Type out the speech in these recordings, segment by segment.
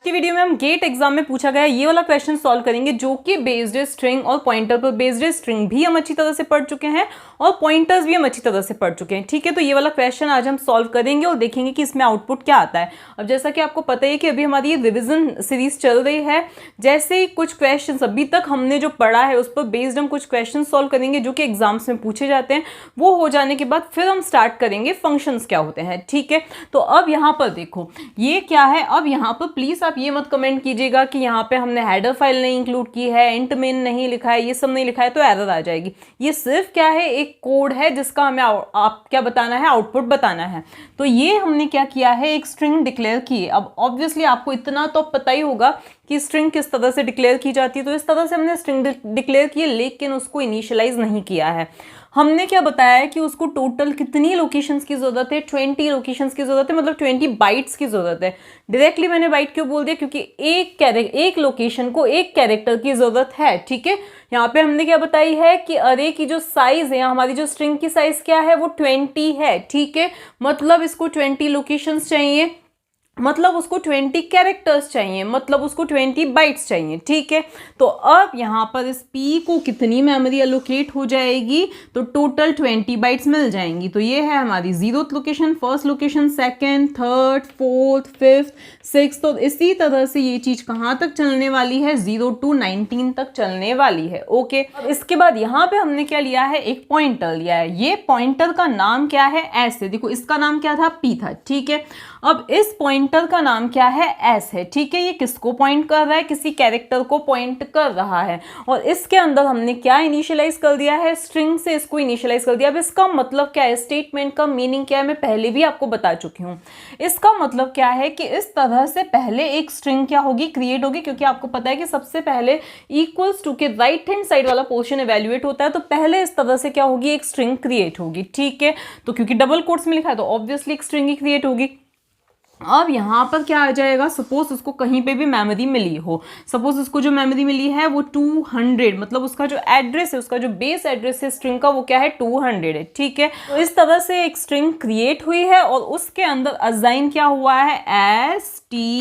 की वीडियो में हम गेट एग्जाम में पूछा गया ये वाला क्वेश्चन सॉल्व करेंगे जो कि बेस्ड है स्ट्रिंग और पॉइंटर पर बेस्ड है। स्ट्रिंग भी हम अच्छी तरह से पढ़ चुके हैं और पॉइंटर्स भी हम अच्छी तरह से पढ़ चुके हैं। ठीक है, तो ये वाला क्वेश्चन आज हम सॉल्व करेंगे और देखेंगे कि इसमें आउटपुट क्या आता है। अब जैसा कि आपको पता है कि अभी हमारी ये रिविजन सीरीज चल रही है, जैसे ही कुछ क्वेश्चन अभी तक हमने जो पढ़ा है उस पर बेस्ड हम कुछ क्वेश्चन सॉल्व करेंगे जो कि एग्जाम्स में पूछे जाते हैं। वो हो जाने के बाद फिर हम स्टार्ट करेंगे फंक्शंस क्या होते हैं। ठीक है, तो अब यहाँ पर देखो ये क्या है। अब यहाँ पर प्लीज आप ये मत कमेंट कीजिएगा कि यहाँ पे हमने हेडर फाइल नहीं इंक्लूड की है, इंट मेन नहीं लिखा है, ये सब नहीं लिखा है तो एरर आ जाएगी। ये सिर्फ क्या है, एक कोड है जिसका हमें आप क्या बताना है, आउटपुट बताना है। तो ये हमने क्या किया है, एक स्ट्रिंग डिक्लेयर की है। अब ऑब्वियसली आपको इतना तो पता ही होगा कि स्ट्रिंग किस तरह से डिक्लेयर की जाती है। तो इस तरह से हमने स्ट्रिंग डिक्लेयर की है, लेकिन उसको इनिशियलाइज नहीं किया है। हमने क्या बताया है कि उसको टोटल कितनी लोकेशंस की जरूरत है, 20 लोकेशंस की जरूरत है, मतलब 20 बाइट्स की जरूरत है। डायरेक्टली मैंने बाइट क्यों बोल दिया, क्योंकि एक लोकेशन को एक कैरेक्टर की जरूरत है। ठीक है, यहाँ पे हमने क्या बताई है कि अरे की जो साइज है, हमारी जो स्ट्रिंग की साइज क्या है, वो 20 है। ठीक है, मतलब इसको 20 लोकेशंस चाहिए, मतलब उसको 20 कैरेक्टर्स चाहिए, मतलब उसको 20 बाइट्स चाहिए। ठीक है, तो अब यहाँ पर इस P को कितनी मेमोरी एलोकेट हो जाएगी, तो टोटल 20 बाइट्स मिल जाएंगी। तो ये है हमारी 0th location, first location, second, third, fourth, fifth, six. तो इसी तरह से ये चीज कहाँ तक चलने वाली है, 0 to 19 तक चलने वाली है। ओके, अब इसके बाद यहाँ पे हमने क्या लिया है, एक पॉइंटर लिया है। ये पॉइंटर का नाम क्या है, ऐसे देखो, इसका नाम क्या था, P था। ठीक है, अब इस पॉइंटर का नाम क्या है, एस है। ठीक है, ये किसको पॉइंट कर रहा है, किसी कैरेक्टर को पॉइंट कर रहा है। और इसके अंदर हमने क्या इनिशियलाइज कर दिया है, स्ट्रिंग से इसको इनिशियलाइज कर दिया। अब इसका मतलब क्या है, स्टेटमेंट का मीनिंग क्या है, मैं पहले भी आपको बता चुकी हूँ। इसका मतलब क्या है कि इस तरह से पहले एक स्ट्रिंग क्या होगी, क्रिएट होगी, क्योंकि आपको पता है कि सबसे पहले इक्वल्स टू के राइट हैंड साइड वाला पोर्शन इवेल्युएट होता है। तो पहले इस तरह से क्या होगी, एक स्ट्रिंग क्रिएट होगी। ठीक है, तो क्योंकि डबल कोट्स में लिखा है तो ऑब्वियसली एक स्ट्रिंग ही क्रिएट होगी। अब यहाँ पर क्या आ जाएगा, सपोज उसको कहीं पे भी मेमोरी मिली हो, सपोज उसको जो मेमोरी मिली है वो 200, मतलब उसका जो एड्रेस है, उसका जो बेस एड्रेस है स्ट्रिंग का, वो क्या है, 200 है। ठीक है, तो इस तरह से एक स्ट्रिंग क्रिएट हुई है और उसके अंदर असाइन क्या हुआ है, STRING।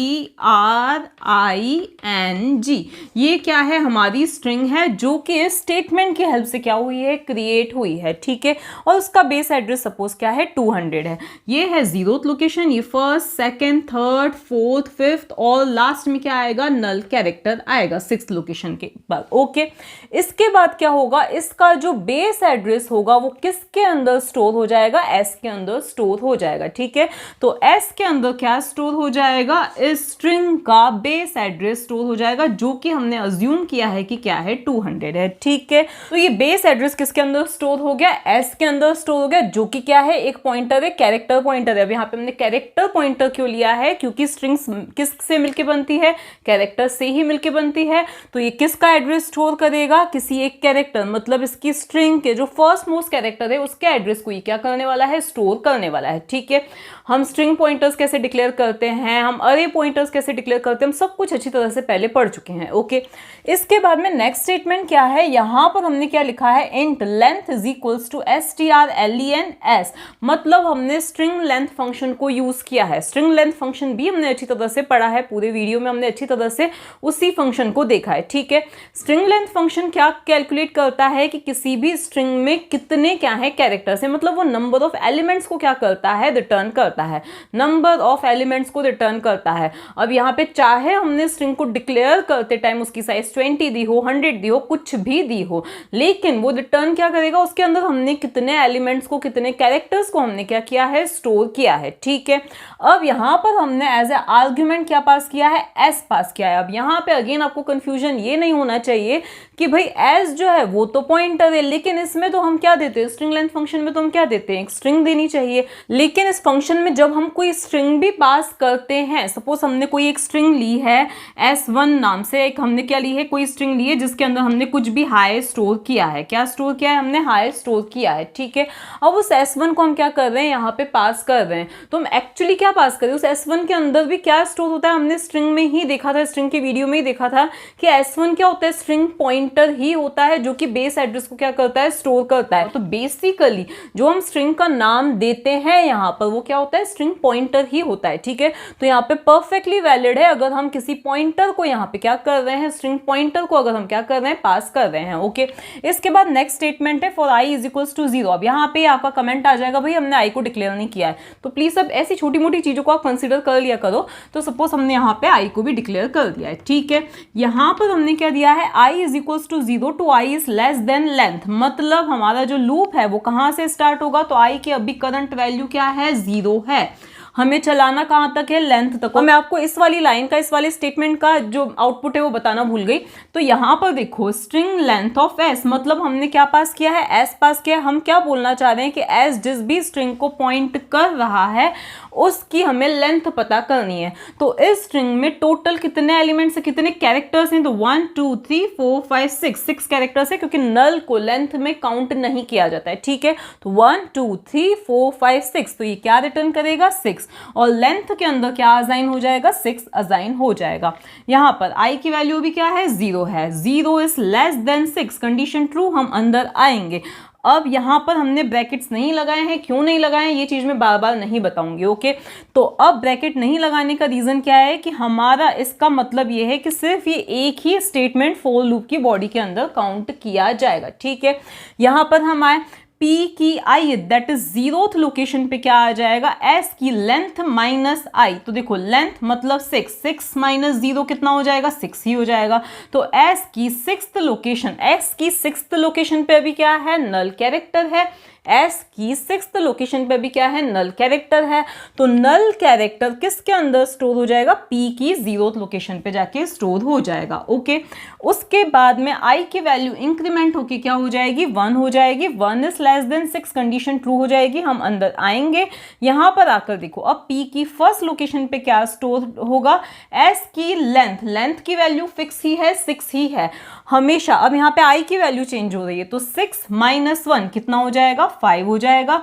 ये क्या है, हमारी स्ट्रिंग है जो कि स्टेटमेंट की हेल्प से क्या हुई है, क्रिएट हुई है। ठीक है, और उसका बेस एड्रेस सपोज क्या है, 200 है। ये है 0th लोकेशन, ये first, second, third, fourth, fifth और लास्ट में क्या आएगा, नल कैरेक्टर आएगा 6th लोकेशन के बाद। ओके, इसके बाद क्या होगा, इसका जो बेस एड्रेस होगा वो किसके अंदर स्टोर हो जाएगा, एस के अंदर स्टोर हो जाएगा। ठीक है, तो एस के अंदर क्या स्टोर हो जाएगा, इस स्ट्रिंग का बेस एड्रेस स्टोर हो जाएगा, जो कि हमने अज्यूम किया है कि क्या है, 200 है। ठीक है, तो ये बेस एड्रेस किसके अंदर स्टोर हो गया, एस के अंदर स्टोर हो गया, जो कि क्या है, एक पॉइंटर है, कैरेक्टर पॉइंटर है। अब यहाँ पे हमने कैरेक्टर पॉइंटर क्यों लिया है, क्योंकि स्ट्रिंग्स किस से मिलके बनती है, कैरेक्टर से ही मिलके बनती है। तो ये किसका एड्रेस स्टोर करेगा, किसी एक कैरेक्टर, मतलब इसकी स्ट्रिंग के जो फर्स्ट मोस्ट कैरेक्टर है उसके एड्रेस को ये क्या करने वाला है, स्टोर करने वाला है। ठीक है, हम स्ट्रिंग पॉइंटर्स कैसे डिक्लेयर करते हैं, हम अरे पॉइंटर्स कैसे डिक्लेयर करते हैं, हम सब कुछ अच्छी तरह से पहले पढ़ चुके हैं। ओके, इसके बाद में नेक्स्ट स्टेटमेंट क्या है, यहां पर हमने क्या लिखा है, int length is equals to strlen_s, मतलब हमने स्ट्रिंग लेंथ फंक्शन को यूज किया है। स्ट्रिंग लेंथ फंक्शन भी हमने अच्छी तरह से पढ़ा है, पूरे वीडियो में हमने अच्छी तरह से उसी फंक्शन को देखा है। ठीक है, स्ट्रिंग लेंथ फंक्शन क्या कैलकुलेट करता है कि किसी भी स्ट्रिंग में कितने क्या है कैरेक्टर्स है, मतलब वो नंबर ऑफ एलिमेंट्स को क्या करता है, रिटर्न करता है, नंबर ऑफ एलिमेंट्स को रिटर्न करता है। अब यहाँ पे चाहे हमने स्ट्रिंग को डिक्लेयर करते टाइम उसकी साइज 20 दी हो, 100 दी हो, कुछ भी दी हो, लेकिन वो रिटर्न क्या करेगा, उसके अंदर हमने कितने एलिमेंट्स को, कितने कैरेक्टर्स को हमने क्या किया है, स्टोर किया है। ठीक है, अब यहाँ पर हमने एज ए आर्ग्यूमेंट क्या पास किया है, एस पास किया है। अब यहाँ पे अगेन आपको कंफ्यूजन ये नहीं होना चाहिए कि भाई एस जो है वो तो पॉइंटर है, लेकिन इसमें तो हम क्या देते हैं, स्ट्रिंग लेंथ फंक्शन में तो हम क्या देते हैं, एक स्ट्रिंग देनी चाहिए। लेकिन इस फंक्शन में जब हम कोई स्ट्रिंग भी पास करते हैं, सपोज हमने कोई एक स्ट्रिंग ली है S1 नाम से, एक हमने क्या ली है, कोई स्ट्रिंग ली है जिसके अंदर हमने कुछ भी हाई स्टोर किया है। क्या स्टोर किया है, हमने हाई स्टोर किया है। ठीक है, अब उस S1 को हम क्या कर रहे हैं, यहाँ पे पास कर रहे हैं। तो हम एक्चुअली क्या पास करें उस S1 के अंदर भी क्या स्टोर होता है, हमने स्ट्रिंग में ही देखा था, स्ट्रिंग की वीडियो में ही देखा था कि S1 क्या होता है, स्ट्रिंग पॉइंटर ही होता है जो कि बेस एड्रेस को क्या करता है, स्टोर करता है। तो बेसिकली जो हम स्ट्रिंग का नाम देते हैं यहाँ पर वो क्या होता है, स्ट्रिंग पॉइंटर ही होता है। ठीक है, तो यहाँ पे परफेक्टली वैलिड है अगर हम किसी पॉइंटर को यहाँ पे क्या कर रहे हैं, स्ट्रिंग पॉइंटर को अगर हम क्या कर रहे हैं, पास कर रहे हैं। ओके, इसके बाद नेक्स्ट स्टेटमेंट है for i is equals to 0। अब यहाँ पे आपका कमेंट आ जाएगा भाई हमने i को डिक्लेयर नहीं किया है, तो प्लीज अब ऐसी छोटी मोटी चीजों को आप कंसीडर कर लिया करो। तो सपोज हमने यहाँ पे i को भी डिक्लेयर कर दिया है। ठीक है, यहाँ पर हमने क्या दिया है, i is equals to 0 to i is less than length, मतलब हमारा जो लूप है वो कहाँ से स्टार्ट होगा, तो i की अभी करंट वैल्यू क्या है, 0 है, हमें चलाना कहाँ तक है, लेंथ तक। और मैं आपको इस वाली लाइन का, इस वाले स्टेटमेंट का जो आउटपुट है वो बताना भूल गई। तो यहाँ पर देखो स्ट्रिंग लेंथ ऑफ s, मतलब हमने क्या पास किया है, s पास किया है। हम क्या बोलना चाह रहे हैं कि s जिस भी स्ट्रिंग को पॉइंट कर रहा है उसकी हमें लेंथ पता करनी है। तो इस स्ट्रिंग में टोटल कितने एलिमेंट्स है, कितने कैरेक्टर्स हैं, तो 1 2 3 4 5 6 कैरेक्टर्स है, क्योंकि नल को लेंथ में काउंट नहीं किया जाता है। ठीक है, तो 1 2 3 4 5 6, तो ये क्या रिटर्न करेगा, 6, और लेंथ के अंदर क्या असाइन हो जाएगा, 6 असाइन हो जाएगा। यहाँ पर i की वैल्यू भी क्या है, 0 है, 0 is less then 6, condition true, हम अंदर आएंगे। अब यहाँ पर हमने ब्रैकेट्स नहीं लगाए हैं, क्यों नहीं लगाए हैं ये चीज मैं बार बार नहीं बताऊंगी। ओके, तो अब ब्रैकेट नहीं लगाने का रीजन क्या है कि हमारा इसका मतलब ये है कि सिर्फ ये एक ही स्टेटमेंट फॉर लूप की बॉडी के अंदर काउंट किया जाएगा। ठीक है, यहाँ पर हम आए P की i that is 0th location पे क्या आ जाएगा, s की लेंथ माइनस i। तो देखो लेंथ मतलब 6 माइनस 0 कितना हो जाएगा, 6 ही हो जाएगा। तो s की 6th लोकेशन, s की 6th लोकेशन पे अभी क्या है, नल कैरेक्टर है। s की 6th लोकेशन पे भी क्या है, नल कैरेक्टर है। तो नल कैरेक्टर किसके अंदर स्टोर हो जाएगा, p की 0th लोकेशन पे जाके स्टोर हो जाएगा। ओके, उसके बाद में i की वैल्यू इंक्रीमेंट होके क्या हो जाएगी, 1 हो जाएगी, 1 is less then 6, condition true हो जाएगी, हम अंदर आएंगे। यहां पर आकर देखो अब p की फर्स्ट लोकेशन पे क्या स्टोर होगा, s की लेंथ की वैल्यू फिक्स ही है, 6 ही है हमेशा। अब यहाँ पे i की वैल्यू चेंज हो रही है, तो 6 माइनस 1 कितना हो जाएगा, 5 हो जाएगा।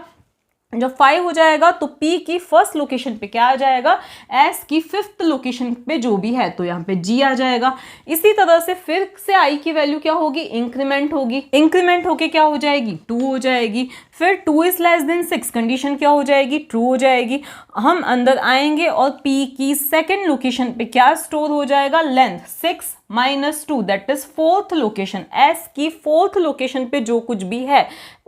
जब 5 हो जाएगा तो P की फर्स्ट लोकेशन पे क्या आ जाएगा, S की 5th लोकेशन पे जो भी है, तो यहाँ पे G आ जाएगा। इसी तरह से फिर से I की वैल्यू क्या होगी, इंक्रीमेंट होगी, इंक्रीमेंट होके क्या हो जाएगी, 2 हो जाएगी। फिर 2 इज लेस देन 6, कंडीशन क्या हो जाएगी, ट्रू हो जाएगी। हम अंदर आएंगे और P की सेकेंड लोकेशन पे क्या स्टोर हो जाएगा, length 6 minus 2 that is 4th location. S की 4th लोकेशन पे जो कुछ भी है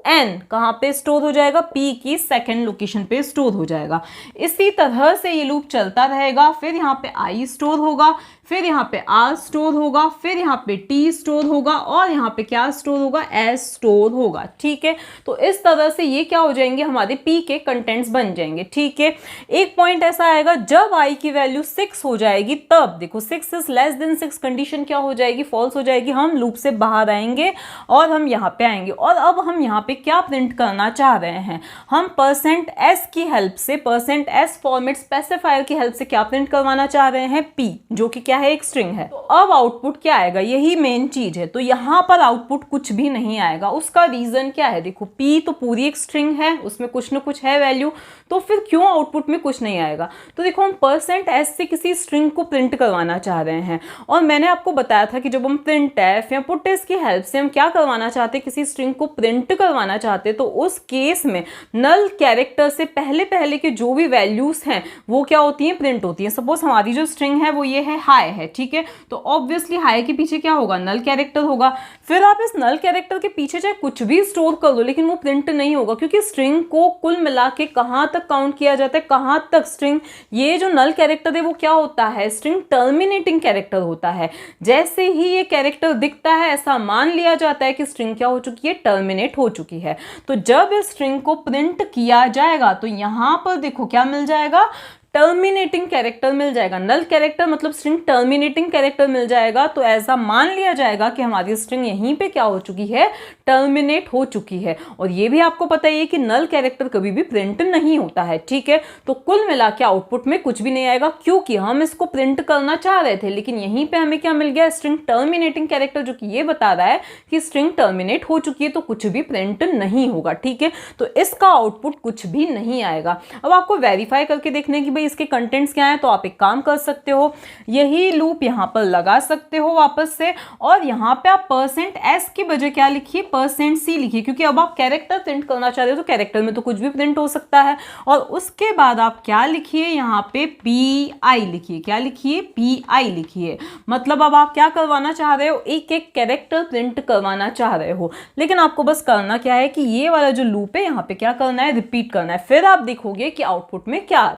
n कहाँ पे स्टोर हो जाएगा, P की सेकेंड लोकेशन पे स्टोर हो जाएगा। इसी तरह से ये लूप चलता रहेगा। फिर यहाँ पे i स्टोर होगा, फिर यहाँ पे r स्टोर होगा, फिर यहाँ पे t स्टोर होगा, और यहाँ पे क्या स्टोर होगा, s स्टोर होगा। ठीक है, तो इस तरह से ये क्या हो जाएंगे, हमारे p के कंटेंट्स बन जाएंगे। ठीक है, एक पॉइंट ऐसा आएगा जब i की वैल्यू 6 हो जाएगी, तब देखो 6 इज लेस देन 6, कंडीशन क्या हो जाएगी, फॉल्स हो जाएगी। हम लूप से बाहर आएंगे और हम यहाँ पे आएंगे, और अब हम यहाँ पे क्या प्रिंट करना चाह रहे हैं, हम %s की हेल्प से, %s फॉर्मेट स्पेसिफायर की हेल्प से क्या प्रिंट करवाना चाह रहे हैं, p, जो कि क्या है, एक स्ट्रिंग है। तो अब आउटपुट क्या आएगा, यही मेन चीज है। तो यहाँ पर आउटपुट कुछ भी नहीं आएगा। उसका रीजन क्या है, देखो p तो पूरी एक स्ट्रिंग है, उसमें कुछ ना कुछ है वैल्यू, तो फिर क्यों आउटपुट में कुछ नहीं आएगा। तो देखो हम %s से किसी स्ट्रिंग को प्रिंट करवाना चाह रहे हैं, और मैंने आपको बताया था कि जब हम printf या puts की हेल्प से हम क्या करवाना चाहते हैं, किसी स्ट्रिंग को प्रिंट करवाना चाहते, तो उस केस में नल कैरेक्टर से पहले पहले के जो भी वैल्यूज हैं वो क्या होती हैं, प्रिंट होती हैं। सपोज हमारी जो स्ट्रिंग है वो ये है हाई है, ठीक है, तो ऑब्वियसली हाई के पीछे क्या होगा, नल कैरेक्टर होगा। फिर आप इस नल कैरेक्टर के पीछे चाहे कुछ भी स्टोर कर दो, लेकिन वो प्रिंट नहीं होगा, क्योंकि स्ट्रिंग को कुल मिला के कहाँ तक काउंट किया जाता है, कहाँ तक स्ट्रिंग, ये जो नल कैरेक्टर है वो क्या होता है, स्ट्रिंग टर्मिनेटिंग कैरेक्टर होता है। जैसे ही ये कैरेक्टर दिखता है ऐसा मान लिया जाता है कि स्ट्रिंग क्या हो चुकी है, टर्मिनेट हो चुकी है। तो जब इस स्ट्रिंग को प्रिंट किया जाएगा तो यहां पर देखो क्या मिल जाएगा, टर्मिनेटिंग कैरेक्टर मिल जाएगा। नल कैरेक्टर मतलब स्ट्रिंग टर्मिनेटिंग कैरेक्टर मिल जाएगा, तो ऐसा मान लिया जाएगा कि हमारी स्ट्रिंग यहीं पे क्या हो चुकी है, टर्मिनेट हो चुकी है। और ये भी आपको पता ही है कि नल कैरेक्टर कभी भी प्रिंट नहीं होता है, ठीक है। तो कुल मिला के आउटपुट में कुछ भी नहीं आएगा, क्योंकि हम इसको प्रिंट करना चाह रहे थे, लेकिन यहीं पे हमें क्या मिल गया, स्ट्रिंग टर्मिनेटिंग कैरेक्टर, जो कि ये बता रहा है कि स्ट्रिंग टर्मिनेट हो चुकी है, तो कुछ भी प्रिंट नहीं होगा, ठीक है। तो इसका आउटपुट कुछ भी नहीं आएगा। अब आपको वेरीफाई करके देखने की भाई इसके कंटेंट्स क्या हैं, तो आप एक काम कर सकते हो, यही लूप यहाँ पर लगा सकते हो वापस से, और यहाँ पे आप %s की बजाय क्या लिखिए, %c लिखिए, क्योंकि अब आप कैरेक्टर प्रिंट करना चाहते हो तो कैरेक्टर में तो कुछ भी प्रिंट हो सकता है। और उसके बाद आप क्या लिखिए, यहाँ पे PI लिखिए, क्या लिखिए, PI लिखिए। मतलब अब आप क्या करवाना चाह रहे हो, एक एक कैरेक्टर प्रिंट करवाना चाह रहे हो, लेकिन आपको बस करना क्या है कि ये वाला जो लूप है यहाँ पे क्या करना है, रिपीट करना है, फिर आप देखोगे कि आउटपुट में क्या